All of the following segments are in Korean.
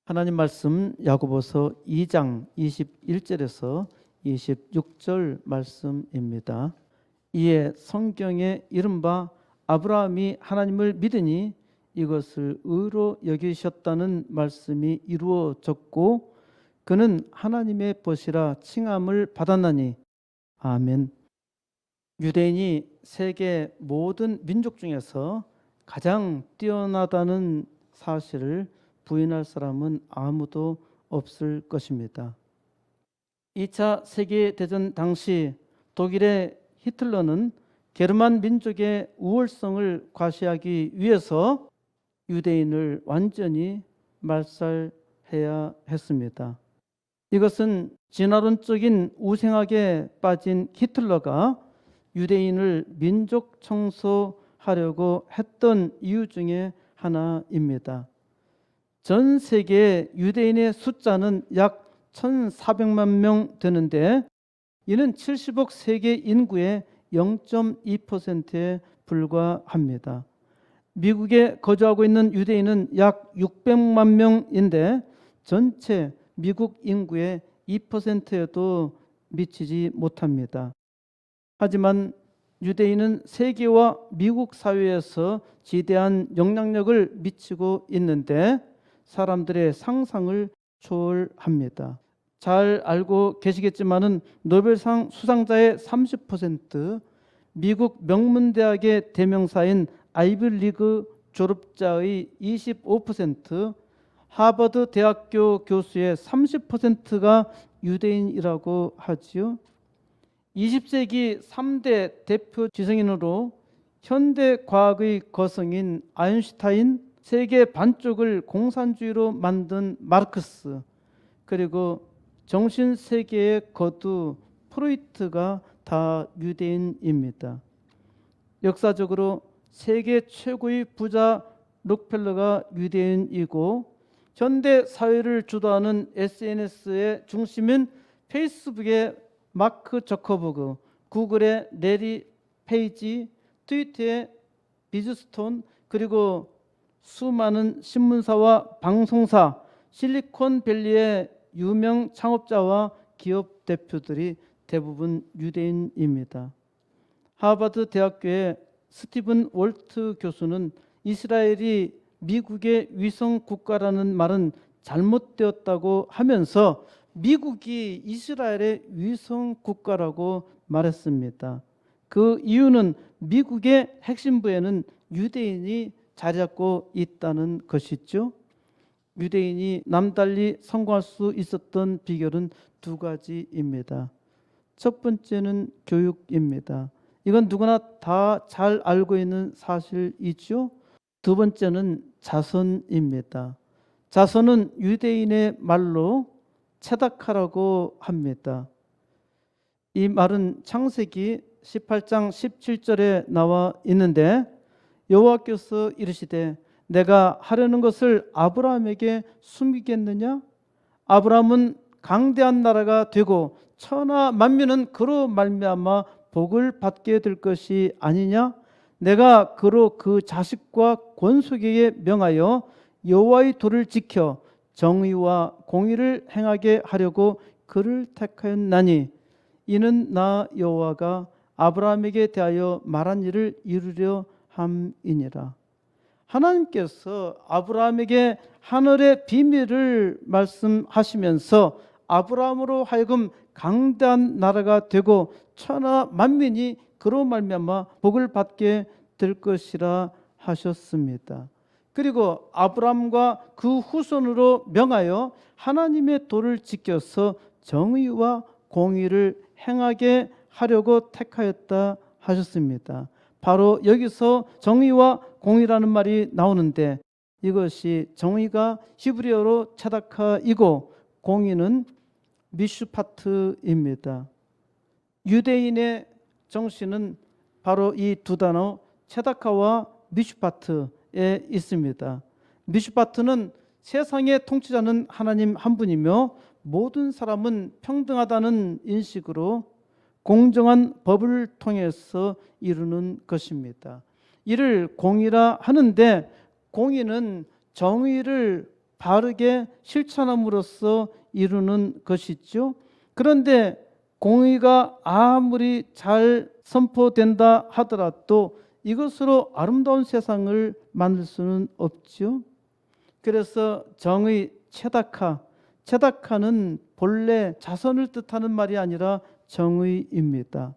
하나님 말씀 야고보서 2장 21절에서 26절 말씀입니다. 이에 성경에 이른바 아브라함이 하나님을 믿으니 이것을 의로 여기셨다는 말씀이 이루어졌고 그는 하나님의 벗이라 칭함을 받았나니. 아멘. 유대인이 세계 모든 민족 중에서 가장 뛰어나다는 사실을 부인할 사람은 아무도 없을 것입니다. 2차 세계대전 당시 독일의 히틀러는 게르만 민족의 우월성을 과시하기 위해서 유대인을 완전히 말살해야 했습니다. 이것은 진화론적인 우생학에 빠진 히틀러가 유대인을 민족 청소하려고 했던 이유 중에 하나입니다. 전 세계 유대인의 숫자는 약 1,400만 명 되는데 이는 70억 세계 인구의 0.2%에 불과합니다. 미국에 거주하고 있는 유대인은 약 600만 명인데 전체 미국 인구의 2%에도 미치지 못합니다. 하지만 유대인은 세계와 미국 사회에서 지대한 영향력을 미치고 있는데 사람들의 상상을 초월합니다. 잘 알고 계시겠지만은 노벨상 수상자의 30%, 미국 명문대학의 대명사인 아이비리그 졸업자의 25%, 하버드 대학교 교수의 30%가 유대인이라고 하지요. 20세기 3대 대표 지성인으로 현대 과학의 거성인 아인슈타인, 세계 반쪽을 공산주의로 만든 마르크스, 그리고 정신세계의 거두 프로이트가 다 유대인입니다. 역사적으로 세계 최고의 부자 록펠러가 유대인이고 현대 사회를 주도하는 SNS의 중심인 페이스북의 마크 저커버그, 구글의 레리 페이지, 트위터의 비즈스톤, 그리고 수많은 신문사와 방송사, 실리콘밸리의 유명 창업자와 기업 대표들이 대부분 유대인입니다. 하버드 대학교의 스티븐 월트 교수는 이스라엘이 미국의 위성 국가라는 말은 잘못되었다고 하면서 미국이 이스라엘의 위성 국가라고 말했습니다. 그 이유는 미국의 핵심부에는 유대인이 자리 잡고 있다는 것이죠. 유대인이 남달리 성공할 수 있었던 비결은 두 가지입니다. 첫 번째는 교육입니다. 이건 누구나 다 잘 알고 있는 사실이죠. 두 번째는 자선입니다. 자선은 유대인의 말로 체다카라고 합니다. 이 말은 창세기 18장 17절에 나와 있는데 여호와께서 이르시되 내가 하려는 것을 아브라함에게 숨기겠느냐? 아브라함은 강대한 나라가 되고 천하 만민은 그로 말미암아 복을 받게 될 것이 아니냐? 내가 그로 그 자식과 권속에게 명하여 여호와의 도를 지켜 정의와 공의를 행하게 하려고 그를 택하였나니 이는 나 여호와가 아브라함에게 대하여 말한 일을 이루려 함이니라. 하나님께서 아브라함에게 하늘의 비밀을 말씀하시면서 아브라함으로 하여금 강대한 나라가 되고 천하 만민이 그로 말미암아 복을 받게 될 것이라 하셨습니다. 그리고 아브라함과 그 후손으로 명하여 하나님의 도를 지켜서 정의와 공의를 행하게 하려고 택하였다 하셨습니다. 바로 여기서 정의와 공의라는 말이 나오는데 이것이 정의가 히브리어로 차다카이고 공의는 미슈파트입니다. 유대인의 정신은 바로 이 두 단어 체다카와 미슈파트에 있습니다. 미슈파트는 세상의 통치자는 하나님 한 분이며 모든 사람은 평등하다는 인식으로 공정한 법을 통해서 이루는 것입니다. 이를 공의라 하는데 공의는 정의를 바르게 실천함으로써 이루는 것이죠. 그런데 공의가 아무리 잘 선포된다 하더라도 이것으로 아름다운 세상을 만들 수는 없죠. 그래서 정의 체다카는 본래 자선을 뜻하는 말이 아니라 정의입니다.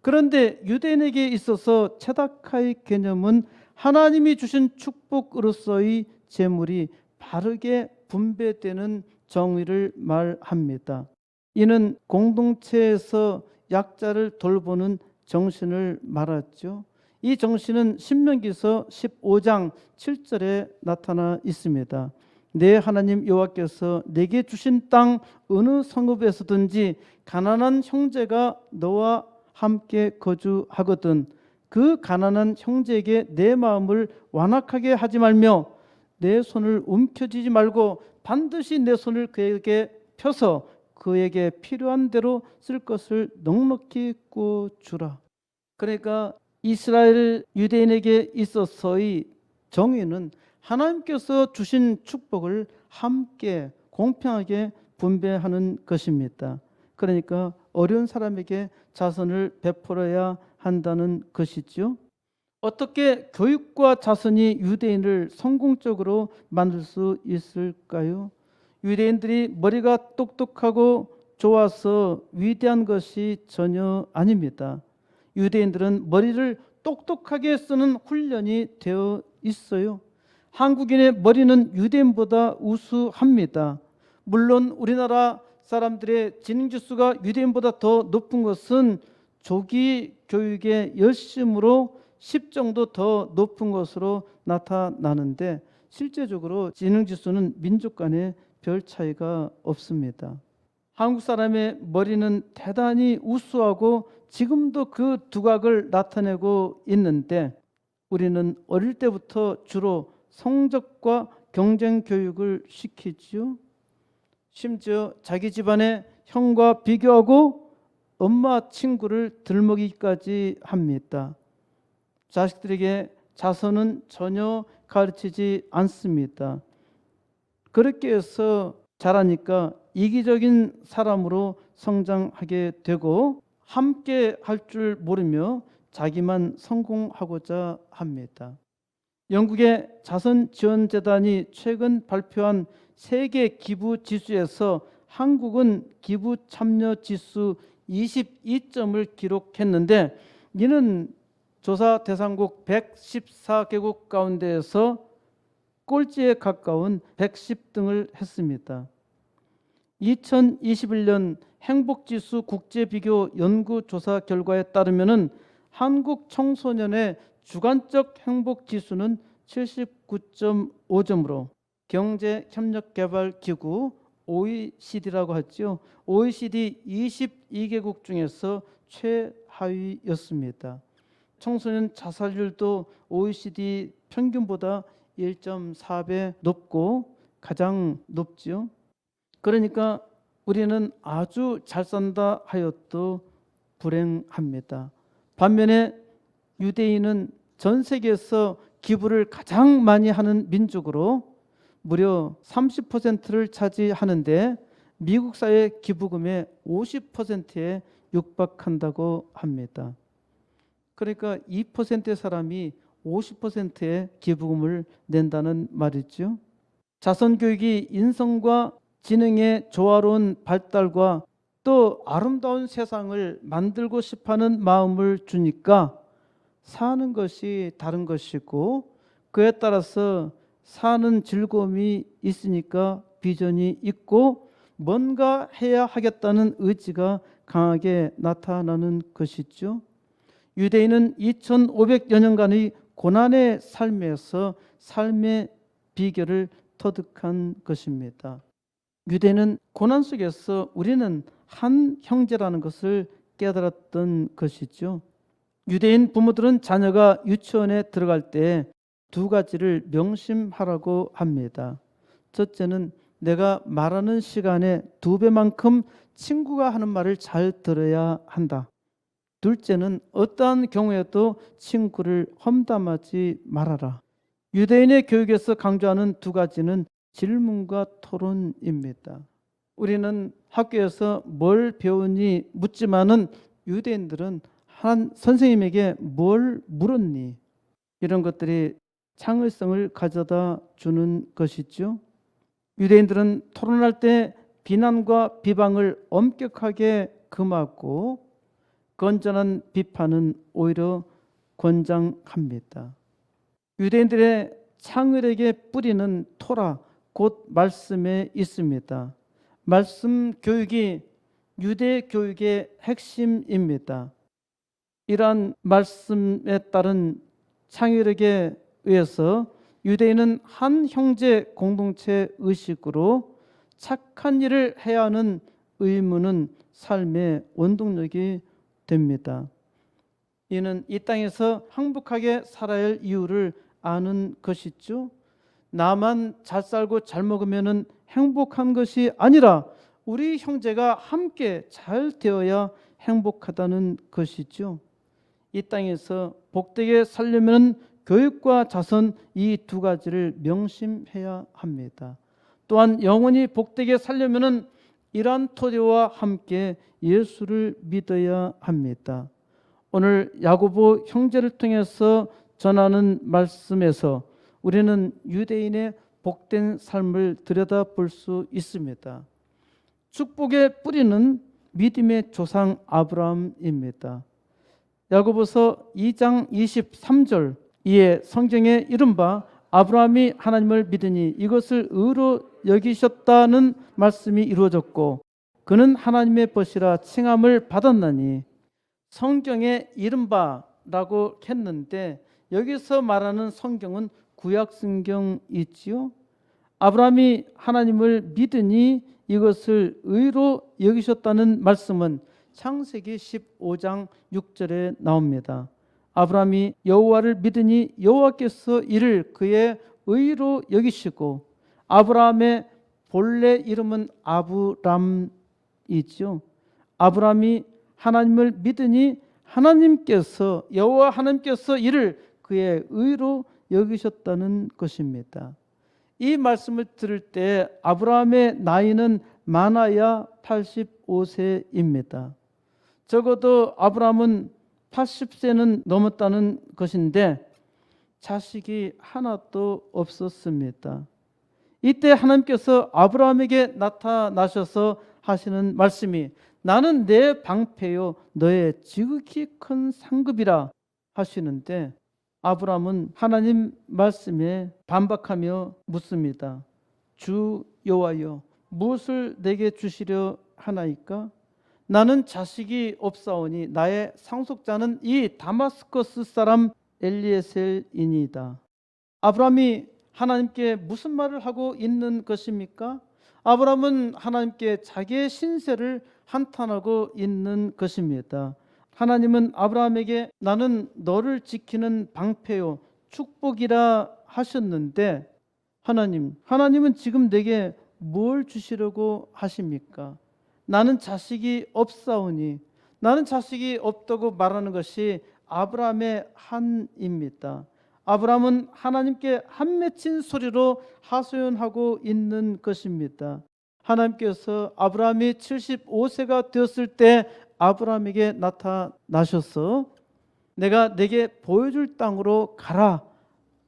그런데 유대인에게 있어서 체다카의 개념은 하나님이 주신 축복으로서의 재물이 바르게 분배되는 정의를 말합니다. 이는 공동체에서 약자를 돌보는 정신을 말하죠. 이 정신은 신명기서 15장 7절에 나타나 있습니다. 내 하나님 여호와께서 내게 주신 땅 어느 성읍에서든지 가난한 형제가 너와 함께 거주하거든 그 가난한 형제에게 내 마음을 완악하게 하지 말며 내 손을 움켜쥐지 말고 반드시 내 손을 그에게 펴서 그에게 필요한 대로 쓸 것을 넉넉히 구워 주라. 그러니까 이스라엘 유대인에게 있어서의 정의는 하나님께서 주신 축복을 함께 공평하게 분배하는 것입니다. 그러니까 어려운 사람에게 자선을 베풀어야 한다는 것이죠. 어떻게 교육과 자선이 유대인을 성공적으로 만들 수 있을까요? 유대인들이 머리가 똑똑하고 좋아서 위대한 것이 전혀 아닙니다. 유대인들은 머리를 똑똑하게 쓰는 훈련이 되어 있어요. 한국인의 머리는 유대인보다 우수합니다. 물론 우리나라 사람들의 지능지수가 유대인보다 더 높은 것은 조기 교육의 열심으로 10 정도 더 높은 것으로 나타나는데 실제적으로 지능지수는 민족 간에 별 차이가 없습니다. 한국 사람의 머리는 대단히 우수하고 지금도 그 두각을 나타내고 있는데 우리는 어릴 때부터 주로 성적과 경쟁 교육을 시키지요. 심지어 자기 집안의 형과 비교하고 엄마 친구를 들먹이기까지 합니다. 자식들에게 자선은 전혀 가르치지 않습니다. 그렇게 해서 자라니까 이기적인 사람으로 성장하게 되고 함께 할 줄 모르며 자기만 성공하고자 합니다. 영국의 자선지원재단이 최근 발표한 세계 기부 지수에서 한국은 기부 참여 지수 22점을 기록했는데 이는 조사 대상국 114개국 가운데에서 꼴찌에 가까운 110등을 했습니다. 2021년 행복지수 국제비교 연구조사 결과에 따르면 한국 청소년의 주관적 행복지수는 79.5점으로 경제협력개발기구 OECD라고 하죠. OECD 22개국 중에서 최하위였습니다. 청소년 자살률도 OECD 평균보다 1.4배 높고 가장 높죠. 그러니까 우리는 아주 잘 산다 하여도 불행합니다. 반면에 유대인은 전 세계에서 기부를 가장 많이 하는 민족으로 무려 30%를 차지하는데 미국 사회 기부금의 50%에 육박한다고 합니다. 그러니까 2%의 사람이 50%의 기부금을 낸다는 말이죠. 자선교육이 인성과 지능의 조화로운 발달과 또 아름다운 세상을 만들고 싶어하는 마음을 주니까 사는 것이 다른 것이고 그에 따라서 사는 즐거움이 있으니까 비전이 있고 뭔가 해야 하겠다는 의지가 강하게 나타나는 것이죠. 유대인은 2500여 년간의 고난의 삶에서 삶의 비결을 터득한 것입니다. 유대는 고난 속에서 우리는 한 형제라는 것을 깨달았던 것이죠. 유대인 부모들은 자녀가 유치원에 들어갈 때 2가지를 명심하라고 합니다. 첫째는 내가 말하는 시간에 2배만큼 친구가 하는 말을 잘 들어야 한다. 둘째는 어떠한 경우에도 친구를 험담하지 말아라. 유대인의 교육에서 강조하는 2가지는 질문과 토론입니다. 우리는 학교에서 뭘 배우니 묻지만은 유대인들은 한 선생님에게 뭘 물었니? 이런 것들이 창의성을 가져다 주는 것이죠. 유대인들은 토론할 때 비난과 비방을 엄격하게 금하고 건전한 비판은 오히려 권장합니다. 유대인들의 창의력의 뿌리는 토라, 곧 말씀에 있습니다. 말씀 교육이 유대 교육의 핵심입니다. 이러한 말씀에 따른 창의력에 의해서 유대인은 한 형제 공동체 의식으로 착한 일을 해야 하는 의무는 삶의 원동력이 됩니다. 이는 이 땅에서 행복하게 살아야 할 이유를 아는 것이죠. 나만 잘 살고 잘 먹으면 행복한 것이 아니라 우리 형제가 함께 잘 되어야 행복하다는 것이죠. 이 땅에서 복되게 살려면 교육과 자선 이 두 가지를 명심해야 합니다. 또한 영원히 복되게 살려면 이러한 토대와 함께 예수를 믿어야 합니다. 오늘 야고보 형제를 통해서 전하는 말씀에서 우리는 유대인의 복된 삶을 들여다볼 수 있습니다. 축복의 뿌리는 믿음의 조상 아브라함입니다. 야고보서 2장 23절 이에 성경에 이른바 아브라함이 하나님을 믿으니 이것을 의로 여기셨다는 말씀이 이루어졌고 그는 하나님의 벗이라 칭함을 받았나니, 성경에 이른바라고 했는데 여기서 말하는 성경은 구약 성경이지요. 아브라함이 하나님을 믿으니 이것을 의로 여기셨다는 말씀은 창세기 15장 6절에 나옵니다. 아브라함이 여호와를 믿으니 여호와께서 이를 그의 의로 여기시고, 아브라함의 본래 이름은 아브람이죠. 아브라함이 하나님을 믿으니 하나님께서, 여호와 하나님께서 이를 그의 의로 여기셨다는 것입니다. 이 말씀을 들을 때 아브라함의 나이는 많아야 85세입니다. 적어도 아브라함은 80세는 넘었다는 것인데 자식이 하나도 없었습니다. 이때 하나님께서 아브라함에게 나타나셔서 하시는 말씀이 나는 내 방패요 너의 지극히 큰 상급이라 하시는데, 아브라함은 하나님 말씀에 반박하며 묻습니다. 주 여호와여, 무엇을 내게 주시려 하나이까? 나는 자식이 없사오니 나의 상속자는 이 다마스커스 사람 엘리에셀이니이다. 아브라함이 하나님께 무슨 말을 하고 있는 것입니까? 아브라함은 하나님께 자기의 신세를 한탄하고 있는 것입니다. 하나님은 아브라함에게 나는 너를 지키는 방패요 축복이라 하셨는데, 하나님은 지금 내게 뭘 주시려고 하십니까? 나는 자식이 없사오니, 나는 자식이 없다고 말하는 것이 아브라함의 한입니다. 아브라함은 하나님께 한 맺힌 소리로 하소연하고 있는 것입니다. 하나님께서 아브라함이 75세가 되었을 때 아브라함에게 나타나셔서 내가 내게 보여줄 땅으로 가라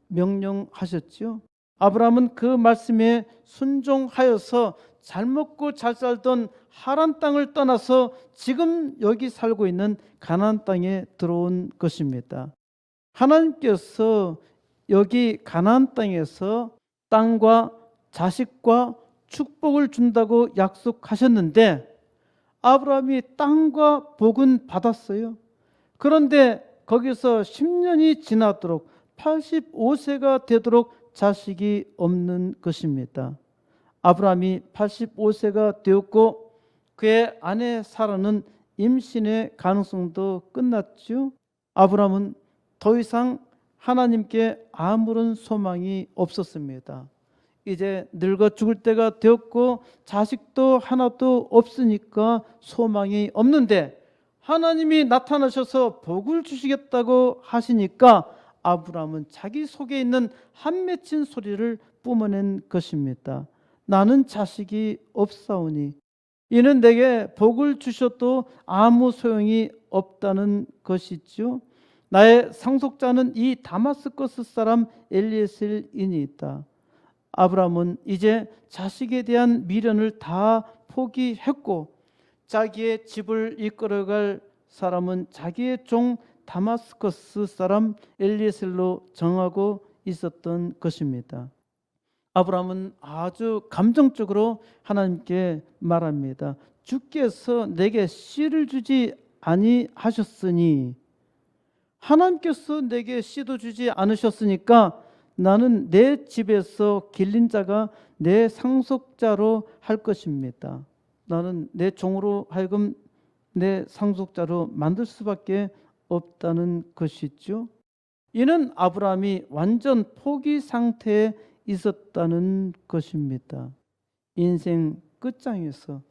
명령하셨죠. 아브라함은 그 말씀에 순종하여서 잘 먹고 잘 살던 하란 땅을 떠나서 지금 여기 살고 있는 가나안 땅에 들어온 것입니다. 하나님께서 여기 가나안 땅에서 땅과 자식과 축복을 준다고 약속하셨는데 아브라함이 땅과 복은 받았어요. 그런데 거기서 10년이 지나도록 85세가 되도록 자식이 없는 것입니다. 아브라함이 85세가 되었고 그의 아내 사라는 임신의 가능성도 끝났죠. 아브라함은 더 이상 하나님께 아무런 소망이 없었습니다. 이제 늙어 죽을 때가 되었고 자식도 하나도 없으니까 소망이 없는데 하나님이 나타나셔서 복을 주시겠다고 하시니까 아브라함은 자기 속에 있는 한 맺힌 소리를 뿜어낸 것입니다. 나는 자식이 없사오니 이는 내게 복을 주셔도 아무 소용이 없다는 것이죠. 나의 상속자는 이 다마스커스 사람 엘리에셀이니이다. 아브라함은 이제 자식에 대한 미련을 다 포기했고 자기의 집을 이끌어갈 사람은 자기의 종 다마스커스 사람 엘리에셀로 정하고 있었던 것입니다. 아브라함은 아주 감정적으로 하나님께 말합니다. 주께서 내게 씨를 주지 아니하셨으니, 하나님께서 내게 씨도 주지 않으셨으니까 나는 내 집에서 길린 자가 내 상속자로 할 것입니다. 나는 내 종으로 하여금 내 상속자로 만들 수밖에 없다는 것이죠. 이는 아브라함이 완전 포기 상태에 있었다는 것입니다. 인생 끝장에서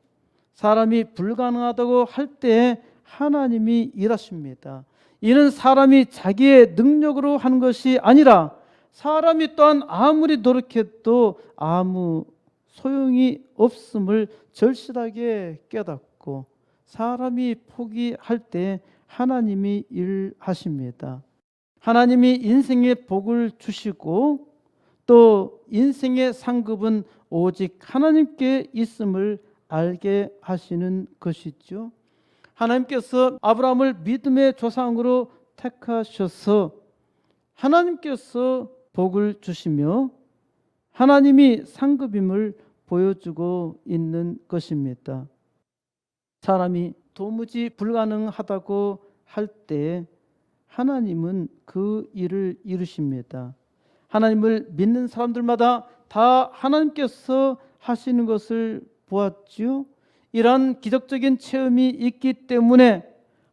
사람이 불가능하다고 할 때에 하나님이 일하십니다. 이는 사람이 자기의 능력으로 하는 것이 아니라 사람이 또한 아무리 노력해도 아무 소용이 없음을 절실하게 깨닫고 사람이 포기할 때 하나님이 일하십니다. 하나님이 인생의 복을 주시고 또 인생의 상급은 오직 하나님께 있음을 알게 하시는 것이죠. 하나님께서 아브라함을 믿음의 조상으로 택하셔서 하나님께서 복을 주시며 하나님이 상급임을 보여주고 있는 것입니다. 사람이 도무지 불가능하다고 할 때 하나님은 그 일을 이루십니다. 하나님을 믿는 사람들마다 다 하나님께서 하시는 것을 보았죠. 이러한 기적적인 체험이 있기 때문에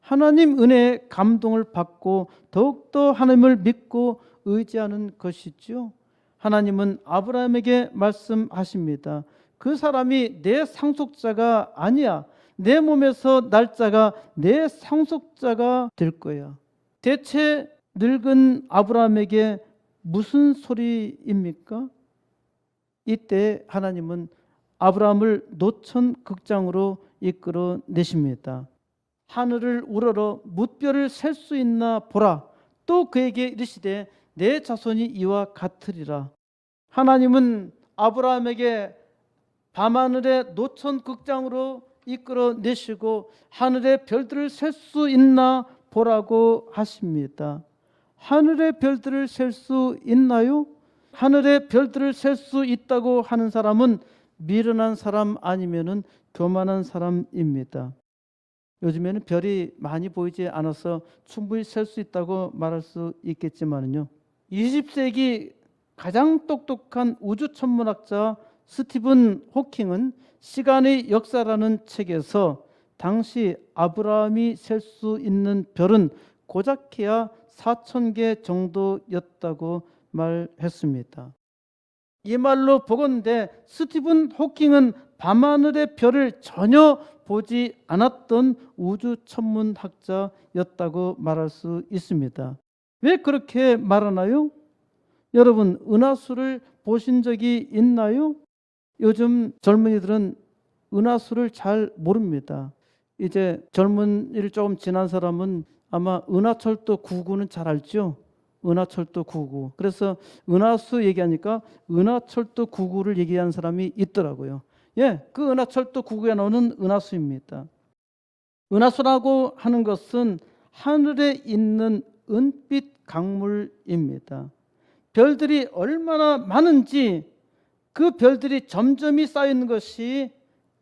하나님 은혜에 감동을 받고 더욱더 하나님을 믿고 의지하는 것이죠. 하나님은 아브라함에게 말씀하십니다. 그 사람이 내 상속자가 아니야. 내 몸에서 날짜가 내 상속자가 될 거야. 대체 늙은 아브라함에게 무슨 소리입니까? 이때 하나님은 아브라함을 노천 극장으로 이끌어 내십니다. 하늘을 우러러 뭇별을 셀 수 있나 보라. 또 그에게 이르시되 내 자손이 이와 같으리라. 하나님은 아브라함에게 밤하늘의 노천 극장으로 이끌어 내시고 하늘의 별들을 셀 수 있나 보라고 하십니다. 하늘의 별들을 셀 수 있나요? 하늘의 별들을 셀 수 있다고 하는 사람은 미련한 사람 아니면은 교만한 사람입니다. 요즘에는 별이 많이 보이지 않아서 충분히 셀 수 있다고 말할 수 있겠지만요. 20세기 가장 똑똑한 우주 천문학자 스티븐 호킹은 시간의 역사라는 책에서 당시 아브라함이 셀 수 있는 별은 고작해야 4,000개 정도였다고 말했습니다. 이 말로 보건대 스티븐 호킹은 밤하늘의 별을 전혀 보지 않았던 우주 천문학자였다고 말할 수 있습니다. 왜 그렇게 말하나요? 여러분, 은하수를 보신 적이 있나요? 요즘 젊은이들은 은하수를 잘 모릅니다. 이제 젊은이를 조금 지난 사람은 아마 은하철도 99는 잘 알죠? 은하철도 99. 그래서 은하수 얘기하니까 은하철도 99를 얘기하는 사람이 있더라고요. 예, 그 은하철도 99에 나오는 은하수입니다. 은하수라고 하는 것은 하늘에 있는 은빛 강물입니다. 별들이 얼마나 많은지 그 별들이 점점이 쌓이는 것이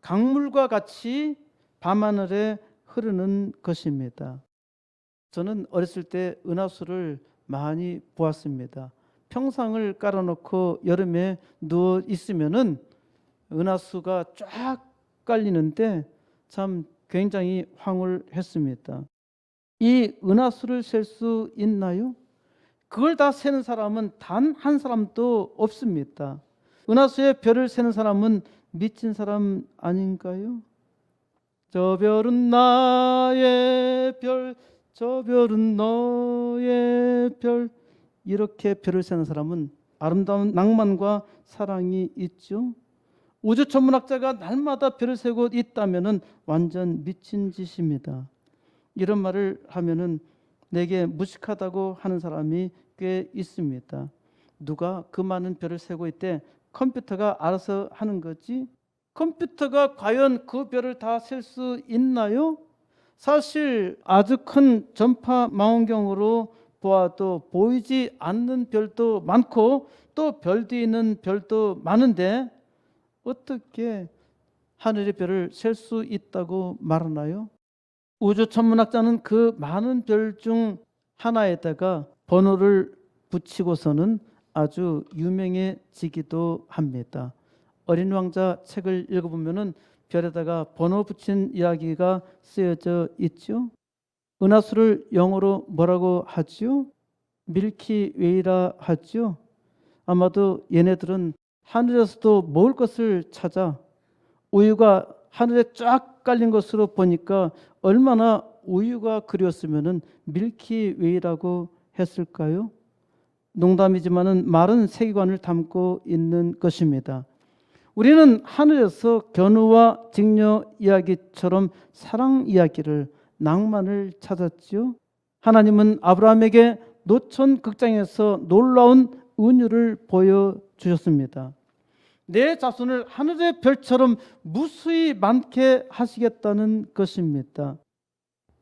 강물과 같이 밤하늘에 흐르는 것입니다. 저는 어렸을 때 은하수를 많이 보았습니다. 평상을 깔아놓고 여름에 누워 있으면은 은하수가 쫙 깔리는데 참 굉장히 황홀했습니다. 이 은하수를 셀 수 있나요? 그걸 다 세는 사람은 단 한 사람도 없습니다. 은하수의 별을 세는 사람은 미친 사람 아닌가요? 저 별은 나의 별, 저 별은 너의 별, 이렇게 별을 세는 사람은 아름다운 낭만과 사랑이 있죠. 우주 천문학자가 날마다 별을 세고 있다면은 완전 미친 짓입니다. 이런 말을 하면은 내게 무식하다고 하는 사람이 꽤 있습니다. 누가 그 많은 별을 세고 있대? 컴퓨터가 알아서 하는 거지? 컴퓨터가 과연 그 별을 다 셀 수 있나요? 사실 아주 큰 전파 망원경으로 보아도 보이지 않는 별도 많고 또 별 뒤에 있는 별도 많은데 어떻게 하늘의 별을 셀 수 있다고 말하나요? 우주 천문학자는 그 많은 별 중 하나에다가 번호를 붙이고서는 아주 유명해지기도 합니다. 어린 왕자 책을 읽어보면은 별에다가 번호 붙인 이야기가 쓰여져 있죠. 은하수를 영어로 뭐라고 하죠? 밀키웨이라 하죠. 아마도 얘네들은 하늘에서도 먹을 것을 찾아 우유가 하늘에 쫙 깔린 것으로 보니까 얼마나 우유가 그리웠으면은 밀키웨이라고 했을까요? 농담이지만은 말은 세계관을 담고 있는 것입니다. 우리는 하늘에서 견우와 직녀 이야기처럼 사랑 이야기를 낭만을 찾았지요. 하나님은 아브라함에게 노천 극장에서 놀라운 은유를 보여주셨습니다. 내 자손을 하늘의 별처럼 무수히 많게 하시겠다는 것입니다.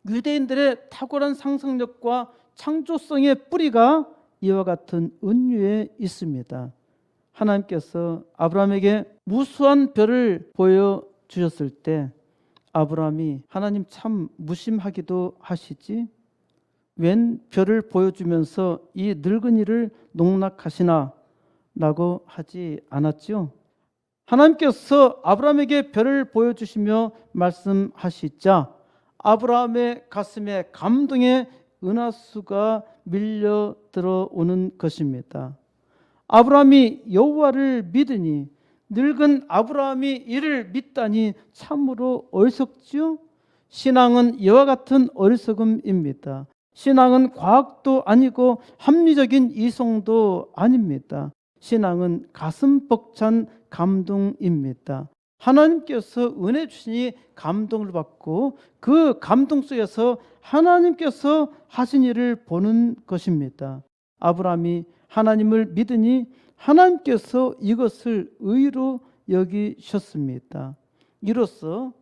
유대인들의 탁월한 상상력과 창조성의 뿌리가 이와 같은 은유에 있습니다. 하나님께서 아브라함에게 무수한 별을 보여주셨을 때 아브라함이 하나님 참 무심하기도 하시지? 웬 별을 보여주면서 이 늙은이를 농락하시나? 라고 하지 않았죠. 하나님께서 아브라함에게 별을 보여주시며 말씀하시자 아브라함의 가슴에 감동의 은하수가 밀려 들어오는 것입니다. 아브라함이 여호와를 믿으니 늙은 아브라함이 이를 믿다니 참으로 어리석지요. 신앙은 이와 같은 어리석음입니다. 신앙은 과학도 아니고 합리적인 이성도 아닙니다. 신앙은 가슴 벅찬 감동입니다. 하나님께서 은혜 주시니 감동을 받고 그 감동 속에서 하나님께서 하신 일을 보는 것입니다. 아브라함이 하나님을 믿으니 하나님께서 이것을 의로 여기셨습니다. 이로써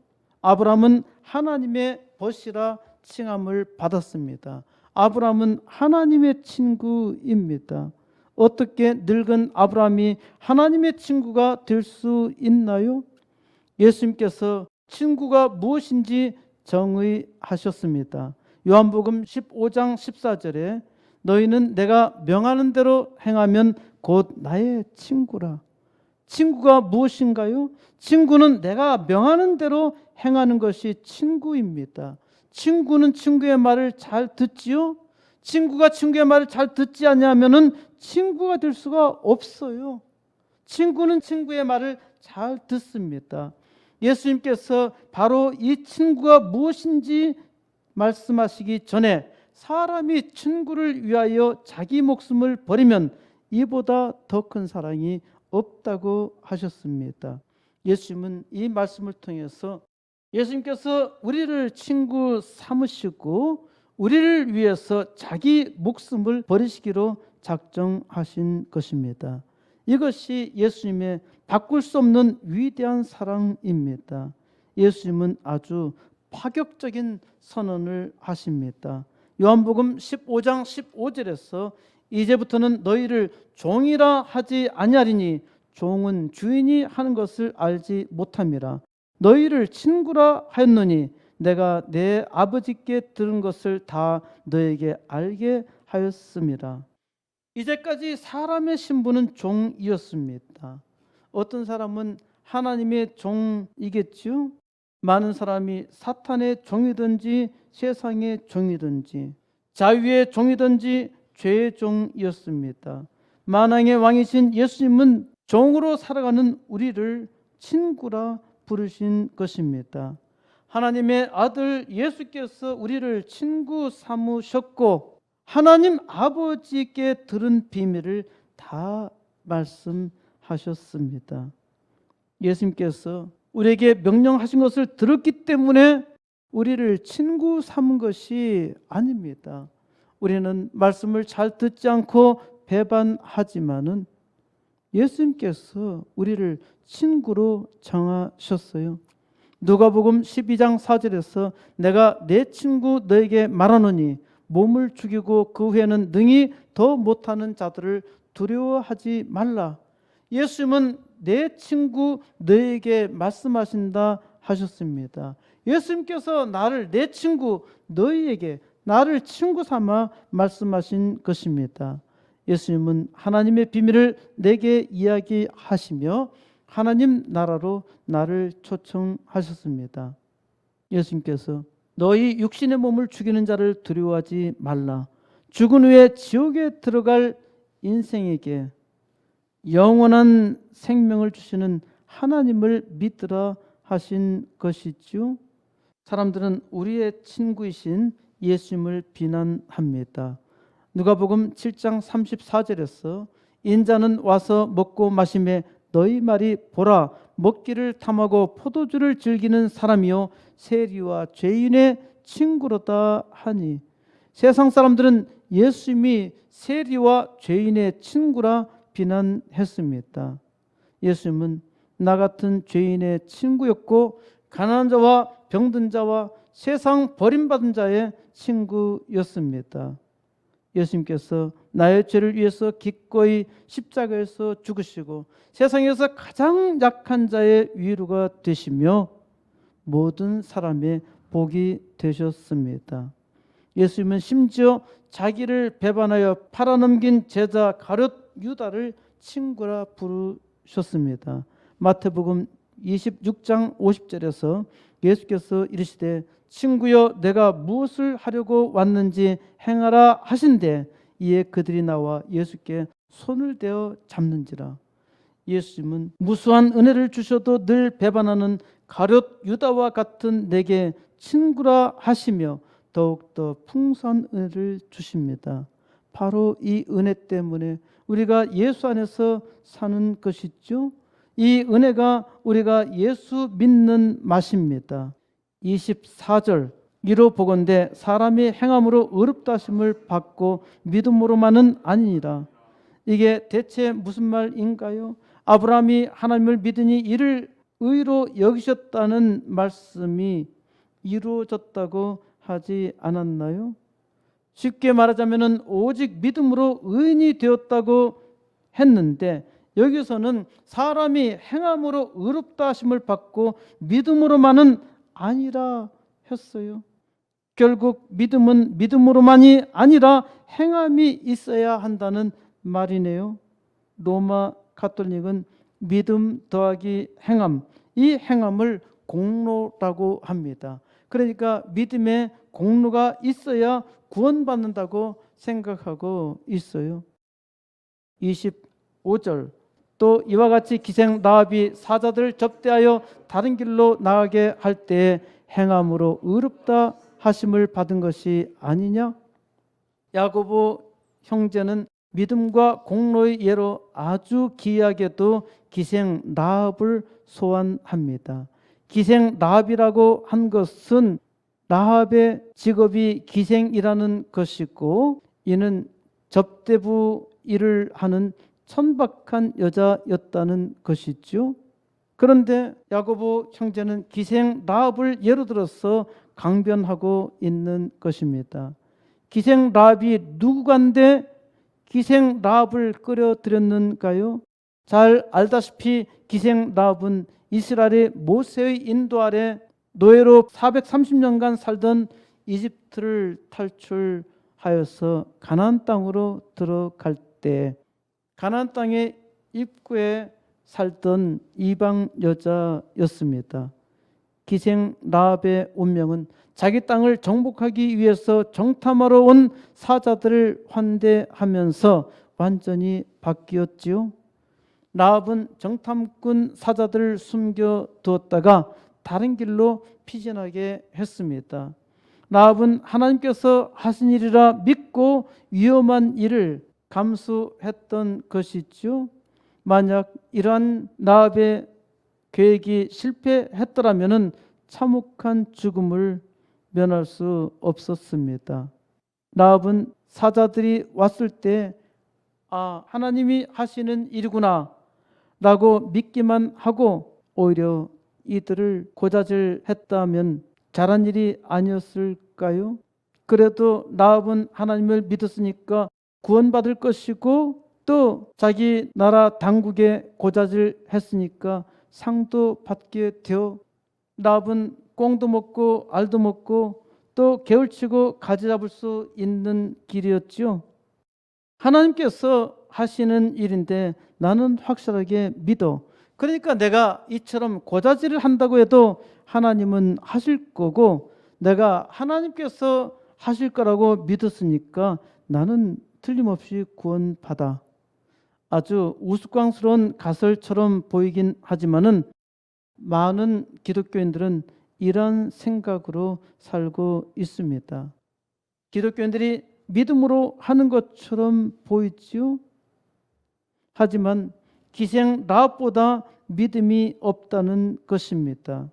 아브라함은 하나님의 벗이라 칭함을 받았습니다. 아브라함은 하나님의 친구입니다. 어떻게 늙은 아브라함이 하나님의 친구가 될 수 있나요? 예수님께서 친구가 무엇인지 정의하셨습니다. 요한복음 15장 14절에 너희는 내가 명하는 대로 행하면 곧 나의 친구라. 친구가 무엇인가요? 친구는 내가 명하는 대로 행하는 것이 친구입니다. 친구는 친구의 말을 잘 듣지요? 친구가 친구의 말을 잘 듣지 않냐면은 친구가 될 수가 없어요. 친구는 친구의 말을 잘 듣습니다. 예수님께서 바로 이 친구가 무엇인지 말씀하시기 전에 사람이 친구를 위하여 자기 목숨을 버리면 이보다 더 큰 사랑이 없다고 하셨습니다. 예수님은 이 말씀을 통해서 예수님께서 우리를 친구 삼으시고 우리를 위해서 자기 목숨을 버리시기로 작정하신 것입니다. 이것이 예수님의 바꿀 수 없는 위대한 사랑입니다. 예수님은 아주 파격적인 선언을 하십니다. 요한복음 15장 15절에서 이제부터는 너희를 종이라 하지 아니하리니 종은 주인이 하는 것을 알지 못함이라. 너희를 친구라 하였노니 내가 내 아버지께 들은 것을 다 너에게 알게 하였음이라. 이제까지 사람의 신분은 종이었습니다. 어떤 사람은 하나님의 종이겠지요. 많은 사람이 사탄의 종이든지 세상의 종이든지 자유의 종이든지 죄의 종이었습니다. 만왕의 왕이신 예수님은 종으로 살아가는 우리를 친구라 부르신 것입니다. 하나님의 아들 예수께서 우리를 친구 삼으셨고 하나님 아버지께 들은 비밀을 다 말씀하셨습니다. 예수님께서 우리에게 명령하신 것을 들었기 때문에 우리를 친구 삼은 것이 아닙니다. 우리는 말씀을 잘 듣지 않고 배반하지만은 예수님께서 우리를 친구로 정하셨어요. 누가복음 12장 4절에서 내가 내 친구 너에게 말하노니 몸을 죽이고 그 후에는 능히 더 못하는 자들을 두려워하지 말라. 예수님은 내 친구 너에게 말씀하신다 하셨습니다. 예수님께서 나를 내 친구 너희에게 나를 친구 삼아 말씀하신 것입니다. 예수님은 하나님의 비밀을 내게 이야기하시며 하나님 나라로 나를 초청하셨습니다. 예수님께서 너희 육신의 몸을 죽이는 자를 두려워하지 말라. 죽은 후에 지옥에 들어갈 인생에게 영원한 생명을 주시는 하나님을 믿으라 하신 것이죠. 사람들은 우리의 친구이신 예수님을 비난합니다. 누가복음 7장 34절에서 인자는 와서 먹고 마시매 너희 말이 보라 먹기를 탐하고 포도주를 즐기는 사람이요 세리와 죄인의 친구로다 하니, 세상 사람들은 예수님이 세리와 죄인의 친구라 비난했습니다. 예수님은 나 같은 죄인의 친구였고 가난한 자와 병든 자와 세상 버림받은 자의 친구였습니다. 예수님께서 나의 죄를 위해서 기꺼이 십자가에서 죽으시고 세상에서 가장 약한 자의 위로가 되시며 모든 사람의 복이 되셨습니다. 예수님은 심지어 자기를 배반하여 팔아넘긴 제자 가룟 유다를 친구라 부르셨습니다. 마태복음 26장 50절에서 예수께서 이르시되 친구여 내가 무엇을 하려고 왔는지 행하라 하신대 이에 그들이 나와 예수께 손을 대어 잡는지라. 예수님은 무수한 은혜를 주셔도 늘 배반하는 가룟 유다와 같은 내게 친구라 하시며 더욱더 풍성한 은혜를 주십니다. 바로 이 은혜 때문에 우리가 예수 안에서 사는 것이죠. 이 은혜가 우리가 예수 믿는 맛입니다. 24절 이로 보건대 사람이 행함으로 의롭다 하심을 받고 믿음으로만은 아니니라. 이게 대체 무슨 말인가요? 아브라함이 하나님을 믿으니 이를 의로 여기셨다는 말씀이 이루어졌다고 하지 않았나요? 쉽게 말하자면 오직 믿음으로 의인이 되었다고 했는데 여기서는 사람이 행함으로 의롭다 하심을 받고 믿음으로만은 아니라 했어요. 결국 믿음은 믿음으로만이 아니라 행함이 있어야 한다는 말이네요. 로마 가톨릭은 믿음 더하기 행함, 이 행함을 공로라고 합니다. 그러니까 믿음에 공로가 있어야 구원받는다고 생각하고 있어요. 25절 또 이와 같이 기생 라합이 사자들 접대하여 다른 길로 나가게 할 때에 행함으로 의롭다 하심을 받은 것이 아니냐? 야고보 형제는 믿음과 공로의 예로 아주 기이하게도 기생 라합을 소환합니다. 기생 라합이라고 한 것은 라합의 직업이 기생이라는 것이고 이는 접대부 일을 하는 천박한 여자였다는 것이죠. 그런데 야고보 형제는 기생 라합을 예로 들어서 강변하고 있는 것입니다. 기생 라합이 누구간데 기생 라합을 끌어들였는가요? 잘 알다시피 기생 라합은 이스라엘의 모세의 인도 아래 노예로 430년간 살던 이집트를 탈출하여서 가나안 땅으로 들어갈 때 가나안 땅의 입구에 살던 이방 여자였습니다. 기생 라합의 운명은 자기 땅을 정복하기 위해서 정탐하러 온 사자들을 환대하면서 완전히 바뀌었지요. 라합은 정탐꾼 사자들을 숨겨두었다가 다른 길로 피신하게 했습니다. 라합은 하나님께서 하신 일이라 믿고 위험한 일을 감수했던 것이죠. 만약 이러한 라합의 계획이 실패했더라면 참혹한 죽음을 면할 수 없었습니다. 라합은 사자들이 왔을 때 하나님이 하시는 일이구나 라고 믿기만 하고 오히려 이들을 고자질했다면 잘한 일이 아니었을까요? 그래도 라합은 하나님을 믿었으니까 구원받을 것이고 또 자기 나라 당국에 고자질했으니까 상도 받게 되어 라합은 꽁도 먹고 알도 먹고 또 게을치고 가지 잡을 수 있는 길이었죠. 하나님께서 하시는 일인데 나는 확실하게 믿어. 그러니까 내가 이처럼 고자질을 한다고 해도 하나님은 하실 거고 내가 하나님께서 하실 거라고 믿었으니까 나는 틀림없이 구원받아. 아주 우스꽝스러운 가설처럼 보이긴 하지만은 많은 기독교인들은 이런 생각으로 살고 있습니다. 기독교인들이 믿음으로 하는 것처럼 보이지요. 하지만 기생 라합보다 믿음이 없다는 것입니다.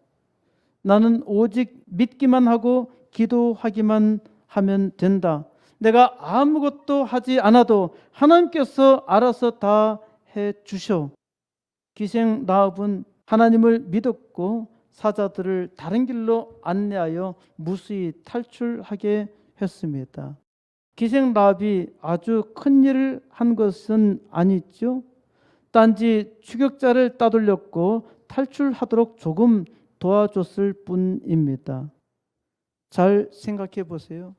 나는 오직 믿기만 하고 기도하기만 하면 된다. 내가 아무것도 하지 않아도 하나님께서 알아서 다 해주셔. 기생 라합은 하나님을 믿었고 사자들을 다른 길로 안내하여 무수히 탈출하게 했습니다. 기생 라합이 아주 큰 일을 한 것은 아니죠. 단지 추격자를 따돌렸고 탈출하도록 조금 도와줬을 뿐입니다. 잘 생각해 보세요.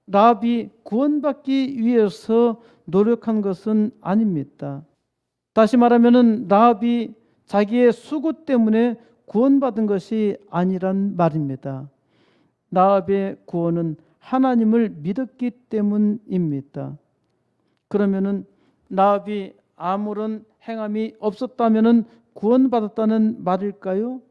라합이 구원받기 위해서 노력한 것은 아닙니다. 다시 말하면 라합이 자기의 수고 때문에 구원받은 것이 아니란 말입니다. 라합의 구원은 하나님을 믿었기 때문입니다. 그러면은 라합이 아무런 행함이 없었다면은 구원받았다는 말일까요?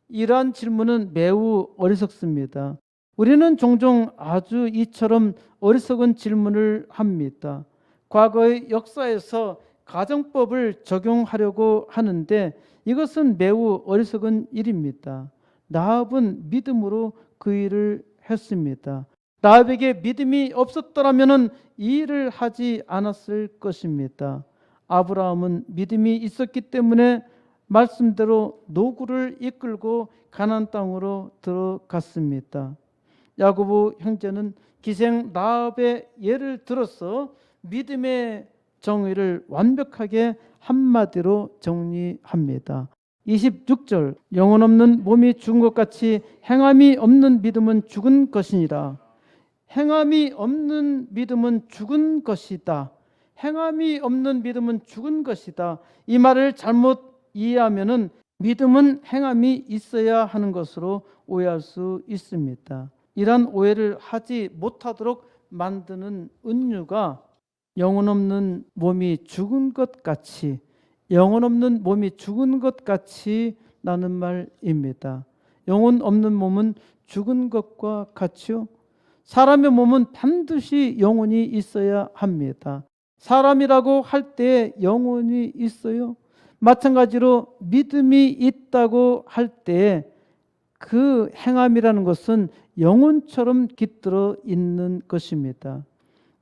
이러한 질문은 매우 어리석습니다. 우리는 종종 아주 이처럼 어리석은 질문을 합니다. 과거의 역사에서 가정법을 적용하려고 하는데 이것은 매우 어리석은 일입니다. 라합은 믿음으로 그 일을 했습니다. 라합에게 믿음이 없었더라면 이 일을 하지 않았을 것입니다. 아브라함은 믿음이 있었기 때문에 말씀대로 노구를 이끌고 가나안 땅으로 들어갔습니다. 야고보 형제는 기생 라합의 예를 들어서 믿음의 정의를 완벽하게 한마디로 정리합니다. 26절 영혼 없는 몸이 죽은 것 같이 행함이 없는 믿음은 죽은 것이니라. 행함이 없는 믿음은 죽은 것이다. 행함이 없는 믿음은 죽은 것이다. 이 말을 잘못 이해하면은 믿음은 행함이 있어야 하는 것으로 오해할 수 있습니다. 이러한 오해를 하지 못하도록 만드는 은유가 영혼 없는 몸이 죽은 것 같이, 영혼 없는 몸이 죽은 것 같이 라는 말입니다. 영혼 없는 몸은 죽은 것과 같이요. 사람의 몸은 반드시 영혼이 있어야 합니다. 사람이라고 할 때 영혼이 있어요. 마찬가지로 믿음이 있다고 할 때 그 행함이라는 것은 영혼처럼 깃들어 있는 것입니다.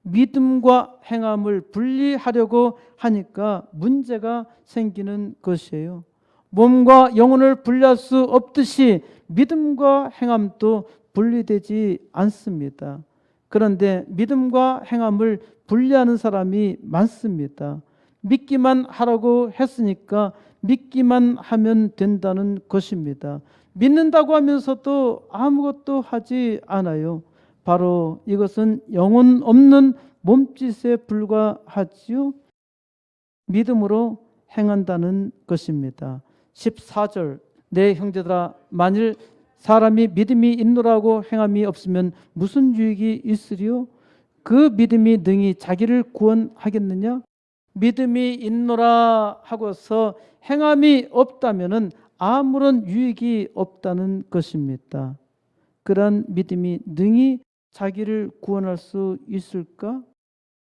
믿음과 행함을 분리하려고 하니까 문제가 생기는 것이에요. 몸과 영혼을 분리할 수 없듯이 믿음과 행함도 분리되지 않습니다. 그런데 믿음과 행함을 분리하는 사람이 많습니다. 믿기만 하라고 했으니까 믿기만 하면 된다는 것입니다. 믿는다고 하면서도 아무것도 하지 않아요. 바로 이것은 영혼 없는 몸짓에 불과하지요. 믿음으로 행한다는 것입니다. 14절 내 형제들아 만일 사람이 믿음이 있노라고 행함이 없으면 무슨 유익이 있으리요? 그 믿음이 능히 자기를 구원하겠느냐? 믿음이 있노라 하고서 행함이 없다면은 아무런 유익이 없다는 것입니다. 그러한 믿음이 능히 자기를 구원할 수 있을까?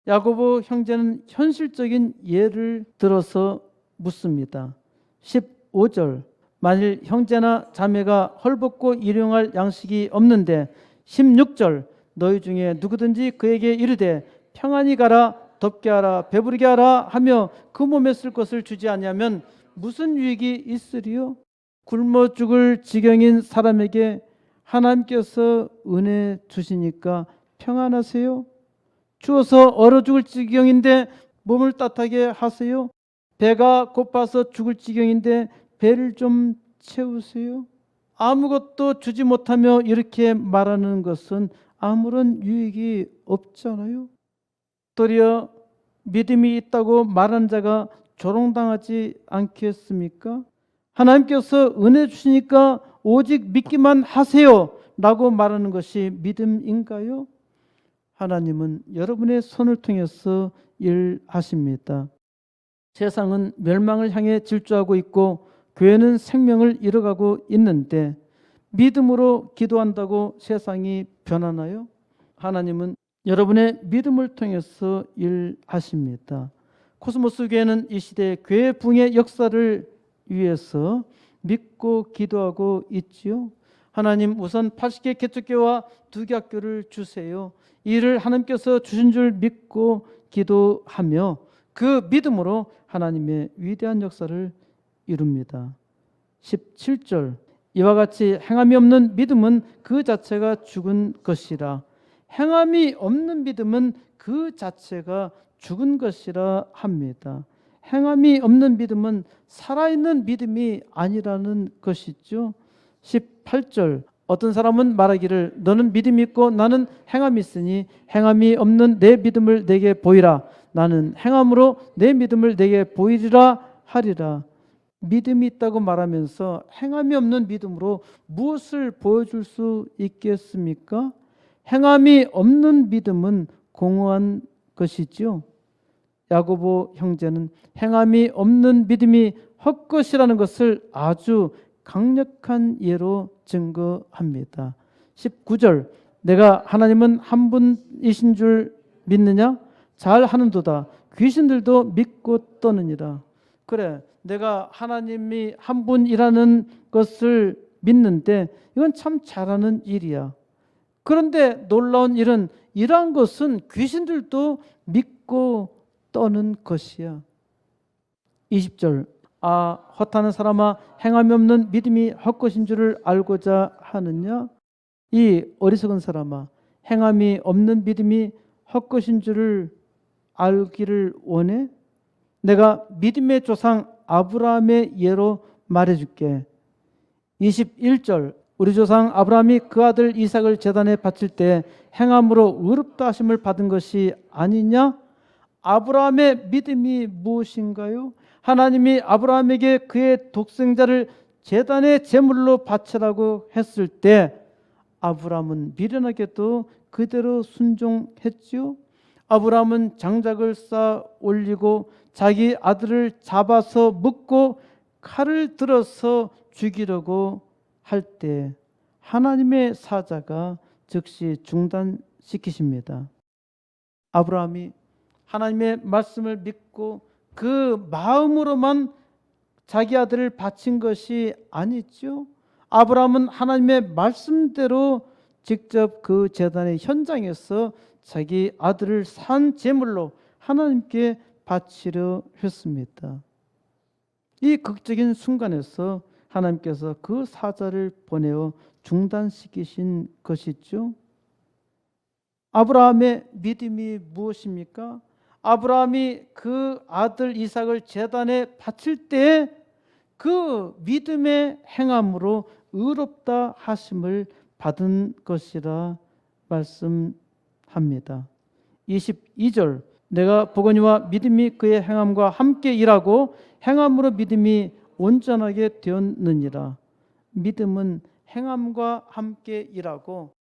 야고보 형제는 현실적인 예를 들어서 묻습니다. 15절 만일 형제나 자매가 헐벗고 일용할 양식이 없는데 16절 너희 중에 누구든지 그에게 이르되 평안히 가라 덥게 하라 배부르게 하라 하며 그 몸에 쓸 것을 주지 아니하면 무슨 유익이 있으리요? 굶어 죽을 지경인 사람에게 하나님께서 은혜 주시니까 평안하세요? 추워서 얼어 죽을 지경인데 몸을 따뜻하게 하세요? 배가 고파서 죽을 지경인데 배를 좀 채우세요? 아무것도 주지 못하며 이렇게 말하는 것은 아무런 유익이 없잖아요. 도리어 믿음이 있다고 말하는 자가 조롱당하지 않겠습니까? 하나님께서 은혜 주시니까 오직 믿기만 하세요 라고 말하는 것이 믿음인가요? 하나님은 여러분의 손을 통해서 일하십니다. 세상은 멸망을 향해 질주하고 있고 교회는 생명을 잃어가고 있는데 믿음으로 기도한다고 세상이 변하나요? 하나님은 여러분의 믿음을 통해서 일하십니다. 코스모스 교회는 이 시대 교회 부흥의 역사를 위해서 믿고 기도하고 있지요. 하나님 우선 80개 개척교회와 2개 학교를 주세요. 이를 하나님께서 주신 줄 믿고 기도하며 그 믿음으로 하나님의 위대한 역사를 이룹니다. 17절 이와 같이 행함이 없는 믿음은 그 자체가 죽은 것이라. 행함이 없는 믿음은 그 자체가 죽은 것이라 합니다. 행함이 없는 믿음은 살아있는 믿음이 아니라는 것이죠. 18절 어떤 사람은 말하기를 너는 믿음이 있고 나는 행함이 있으니 행함이 없는 내 믿음을 내게 보이라. 나는 행함으로 내 믿음을 내게 보이리라 하리라. 믿음이 있다고 말하면서 행함이 없는 믿음으로 무엇을 보여줄 수 있겠습니까? 행함이 없는 믿음은 공허한 것이지요. 야고보 형제는 행함이 없는 믿음이 헛것이라는 것을 아주 강력한 예로 증거합니다. 19절 내가 하나님은 한 분이신 줄 믿느냐? 잘 하는도다. 귀신들도 믿고 떠느니라. 그래, 내가 하나님이 한 분이라는 것을 믿는데 이건 참 잘하는 일이야. 그런데 놀라운 일은 이러한 것은 귀신들도 믿고 떠는 것이야. 20절 헛하는 사람아 행함이 없는 믿음이 헛것인 줄을 알고자 하느냐? 이 어리석은 사람아 행함이 없는 믿음이 헛것인 줄을 알기를 원해? 내가 믿음의 조상 아브라함의 예로 말해줄게. 21절 우리 조상 아브라함이 그 아들 이삭을 제단에 바칠 때 행함으로 의롭다 하심을 받은 것이 아니냐? 아브라함의 믿음이 무엇인가요? 하나님이 아브라함에게 그의 독생자를 제단의 제물로 바치라고 했을 때 아브라함은 미련하게도 그대로 순종했지요. 아브라함은 장작을 쌓아 올리고 자기 아들을 잡아서 묶고 칼을 들어서 죽이려고 할 때 하나님의 사자가 즉시 중단시키십니다. 아브라함이 하나님의 말씀을 믿고 그 마음으로만 자기 아들을 바친 것이 아니죠. 아브라함은 하나님의 말씀대로 직접 그 제단의 현장에서 자기 아들을 산 제물로 하나님께 바치려 했습니다. 이 극적인 순간에서 하나님께서 그 사자를 보내어 중단시키신 것이죠. 아브라함의 믿음이 무엇입니까? 아브라함이 그 아들 이삭을 제단에 바칠 때 그 믿음의 행함으로 의롭다 하심을 받은 것이라 말씀합니다. 22절 내가 보거니와 믿음이 그의 행함과 함께 일하고 행함으로 믿음이 온전하게 되었느니라. 믿음은 행함과 함께 일하고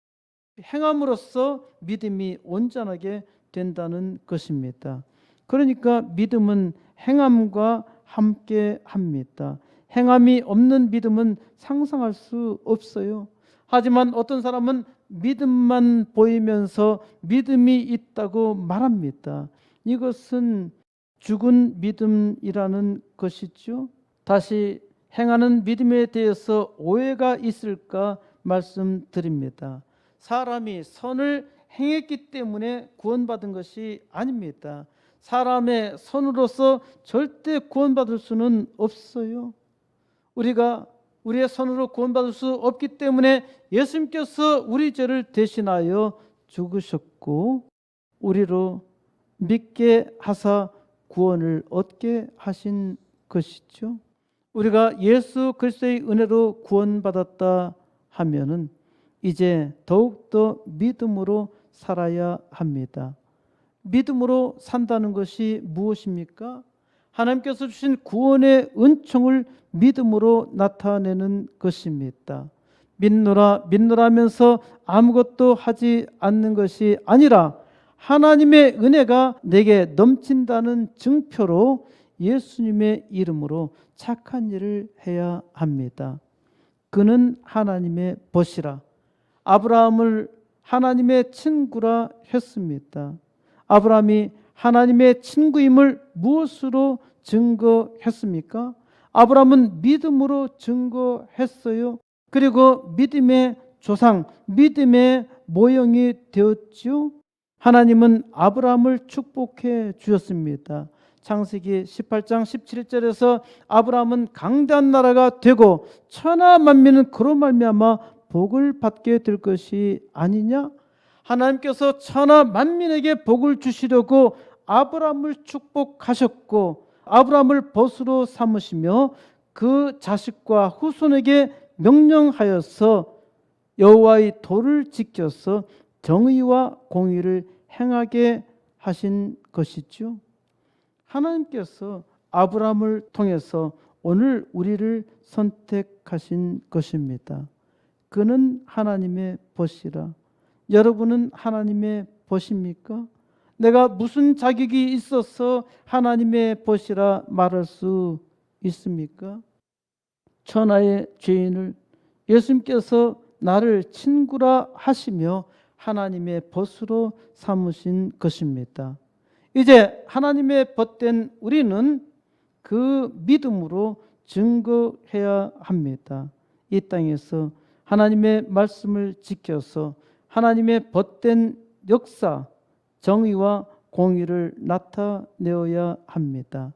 행함으로써 믿음이 온전하게 된다는 것입니다. 그러니까 믿음은 행함과 함께 합니다. 행함이 없는 믿음은 상상할 수 없어요. 하지만 어떤 사람은 믿음만 보이면서 믿음이 있다고 말합니다. 이것은 죽은 믿음이라는 것이죠. 다시 행하는 믿음에 대해서 오해가 있을까 말씀드립니다. 사람이 선을 행했기 때문에 구원받은 것이 아닙니다. 사람의 선으로서 절대 구원받을 수는 없어요. 우리가 우리의 선으로 구원받을 수 없기 때문에 예수님께서 우리 죄를 대신하여 죽으셨고 우리로 믿게 하사 구원을 얻게 하신 것이죠. 우리가 예수 그리스도의 은혜로 구원받았다 하면은 이제 더욱더 믿음으로 살아야 합니다. 믿음으로 산다는 것이 무엇입니까? 하나님께서 주신 구원의 은총을 믿음으로 나타내는 것입니다. 믿노라 믿노라 하면서 아무것도 하지 않는 것이 아니라 하나님의 은혜가 내게 넘친다는 증표로 예수님의 이름으로 착한 일을 해야 합니다. 그는 하나님의 벗이라. 아브라함을 하나님의 친구라 했습니다. 아브라함이 하나님의 친구임을 무엇으로 증거했습니까? 아브라함은 믿음으로 증거했어요. 그리고 믿음의 조상, 믿음의 모형이 되었죠. 하나님은 아브라함을 축복해 주셨습니다. 창세기 18장 17절에서 아브라함은 강대한 나라가 되고 천하 만민은 그로 말미암아 복을 받게 될 것이 아니냐? 하나님께서 천하 만민에게 복을 주시려고 아브라함을 축복하셨고 아브라함을 벗으로 삼으시며 그 자식과 후손에게 명령하여서 여호와의 도를 지켜서 정의와 공의를 행하게 하신 것이죠. 하나님께서 아브라함을 통해서 오늘 우리를 선택하신 것입니다. 그는 하나님의 벗이라. 여러분은 하나님의 벗입니까? 내가 무슨 자격이 있어서 하나님의 벗이라 말할 수 있습니까? 천하의 죄인을 예수님께서 나를 친구라 하시며 하나님의 벗으로 삼으신 것입니다. 이제 하나님의 벗된 우리는 그 믿음으로 증거해야 합니다. 이 땅에서 하나님의 말씀을 지켜서 하나님의 벗된 역사, 정의와 공의를 나타내어야 합니다.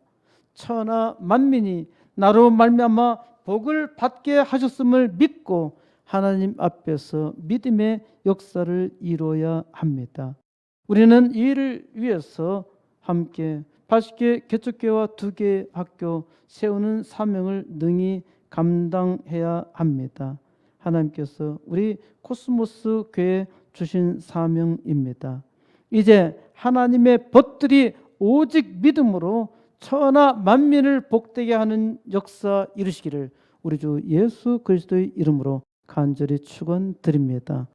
천하 만민이 나로 말미암아 복을 받게 하셨음을 믿고 하나님 앞에서 믿음의 역사를 이루어야 합니다. 우리는 이 일을 위해서 함께 80개 개척교회와 2개 학교 세우는 사명을 능히 감당해야 합니다. 하나님께서 우리 코스모스 교회에 주신 사명입니다. 이제 하나님의 벗들이 오직 믿음으로 천하 만민을 복되게 하는 역사 이루시기를 우리 주 예수 그리스도의 이름으로 간절히 축원드립니다.